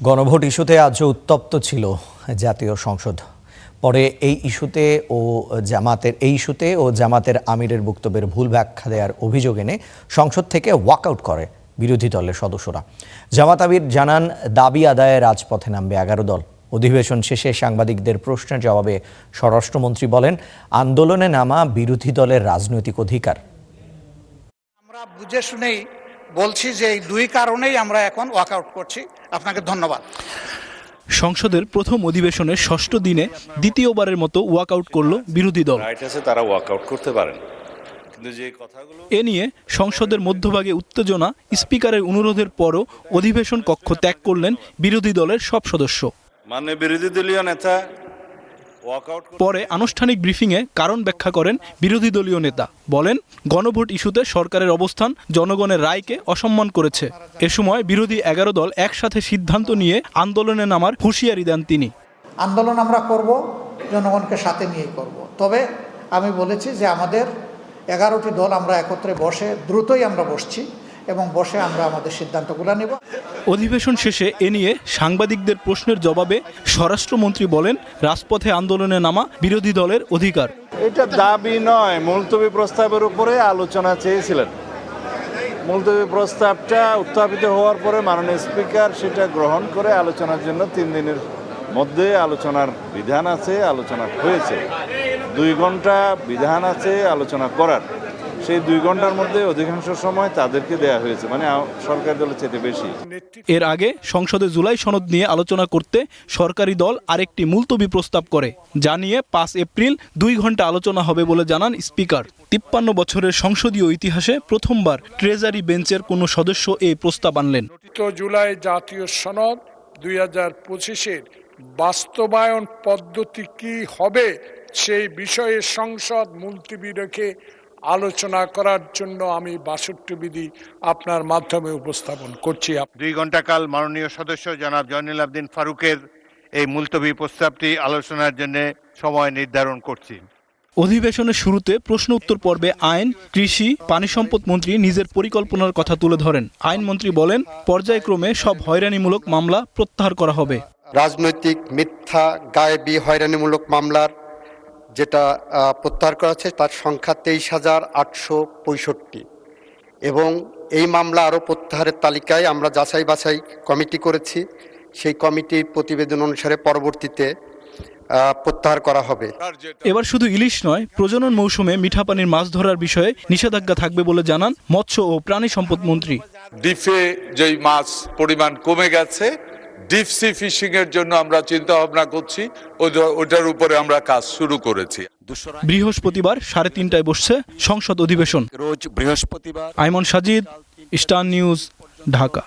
গণভোট ইস্যুতে আজও উত্তপ্ত ছিল জাতীয় সংসদ। পরে এই ইস্যুতে ও জামাতের আমিরের বক্তব্যের ভুল ব্যাখ্যা দেওয়ার অভিযোগ এনে সংসদ থেকে ওয়াকআউট করে বিরোধী দলের সদস্যরা। জামাত আমির জানান, দাবি আদায়ে রাজপথে নামবে 11 দল। অধিবেশন শেষে সাংবাদিকদের প্রশ্নের জবাবে স্বরাষ্ট্রমন্ত্রী বলেন, আন্দোলনে নামা বিরোধী দলের রাজনৈতিক অধিকার। আমরা বুঝে শুনেই বলছি যে এই দুই কারণেই আমরা এখন ওয়াকআউট করছি। আপনাকে ধন্যবাদ। সংসদের প্রথম অধিবেশনের ষষ্ঠ দিনে দ্বিতীয়বারের মতো ওয়াকআউট করল বিরোধী দল। তারা ওয়াকআউট করতে পারেন, কিন্তু যে কথাগুলো এ নিয়ে সংসদের মধ্যভাগে উত্তেজনা। স্পিকারের অনুরোধের পরও অধিবেশন কক্ষ ত্যাগ করলেন বিরোধী দলের সব সদস্য। মানে বিরোধী দলীয় নেতা পরে আনুষ্ঠানিক ব্রিফিংয়ে কারণ ব্যাখ্যা করেন বিরোধী দলীয় নেতা। বলেন, গণভোট ইস্যুতে সরকারের অবস্থান জনগণের রায়কে অসম্মান করেছে। এ সময় বিরোধী 11 দল একসাথে সিদ্ধান্ত নিয়ে আন্দোলনে নামার হুঁশিয়ারি দেন তিনি। আন্দোলন আমরা করব, জনগণকে সাথে নিয়েই করব। তবে আমি বলেছি যে আমাদের 11টি দল আমরা একত্রে বসে দ্রুতই আমরা বসছি এবং বসে আমরা আমাদের সিদ্ধান্তগুলো নেব। অধিবেশন শেষে এ নিয়ে সাংবাদিকদের প্রশ্নের জবাবে স্বরাষ্ট্রমন্ত্রী বলেন, রাজপথে আন্দোলনে নামা বিরোধী দলের অধিকার। এটা দাবি নয়, মুলতবি প্রস্তাবের উপরে আলোচনা চেয়েছিলেন। মুলতবি প্রস্তাবটা উত্থাপিত হওয়ার পরে মাননীয় স্পিকার সেটা গ্রহণ করে আলোচনার জন্য 3 দিনের মধ্যে আলোচনার বিধান আছে, আলোচনা হয়েছে। 2 ঘন্টা বিধান আছে আলোচনা করার। সেই 2 ঘন্টার মধ্যে অধিকাংশ সময় তাদেরকে দেয়া হয়েছে, মানে সরকারি দলের চেয়ে বেশি। এর আগে সংসদে জুলাই সনদ নিয়ে আলোচনা করতে সরকারি দল আরেকটি মুলতবি প্রস্তাব করে, যা নিয়ে 5 এপ্রিল 2 ঘন্টা আলোচনা হবে বলে জানান স্পিকার। 53 বছরের সংসদীয় ইতিহাসে প্রথমবার ট্রেজারি বেঞ্চের কোনো সদস্য এই প্রস্তাব আনলেন। জুলাই জাতীয় সনদ 2025-এর বাস্তবায়ন পদ্ধতি কি হবে সেই বিষয়ে সংসদ মুলতবি রেখে আলোচনা করার জন্য আমি 62 বিধি আপনার মাধ্যমে উপস্থাপন করছি। 2 ঘন্টা কাল মাননীয় সদস্য জনাব জয়নুল আবদিন ফারুকের এই মুলতবি প্রস্তাবটি আলোচনার জন্য সময় নির্ধারণ করছি। অধিবেশনের শুরুতে প্রশ্ন উত্তর পর্বে আইন, কৃষি, পানি সম্পদ মন্ত্রী নিজের পরিকল্পনার কথা তুলে ধরেন। আইনমন্ত্রী বলেন, পর্যায়ক্রমে সব হয়রানিমূলক মামলা প্রত্যাহার করা হবে। রাজনৈতিক মিথ্যা গায়েবী হয়রানিমূলক মামলার যেটা প্রত্যাহার করা হচ্ছে তার সংখ্যা 23,865 এবং এই মামলা আরও প্রত্যাহারের তালিকায় আমরা যাচাই বাছাই কমিটি করেছি। সেই কমিটির প্রতিবেদন অনুসারে পরবর্তীতে প্রত্যাহার করা হবে। এবার শুধু ইলিশ নয়, প্রজনন মৌসুমে মিঠা পানির মাছ ধরার বিষয়ে নিষেধাজ্ঞা থাকবে বলে জানান মৎস্য ও প্রাণী সম্পদ মন্ত্রী। ডিফে যেই মাছ পরিমাণ কমে গেছে, ডিপ সি ফিশিং এর জন্য আমরা চিন্তা ভাবনা করছি, ওটার উপরে আমরা কাজ শুরু করেছি। বৃহস্পতিবার 3:30টায় বসছে সংসদ অধিবেশন। রোজ বৃহস্পতিবার। আইমন সাজিদ, স্টার নিউজ, ঢাকা।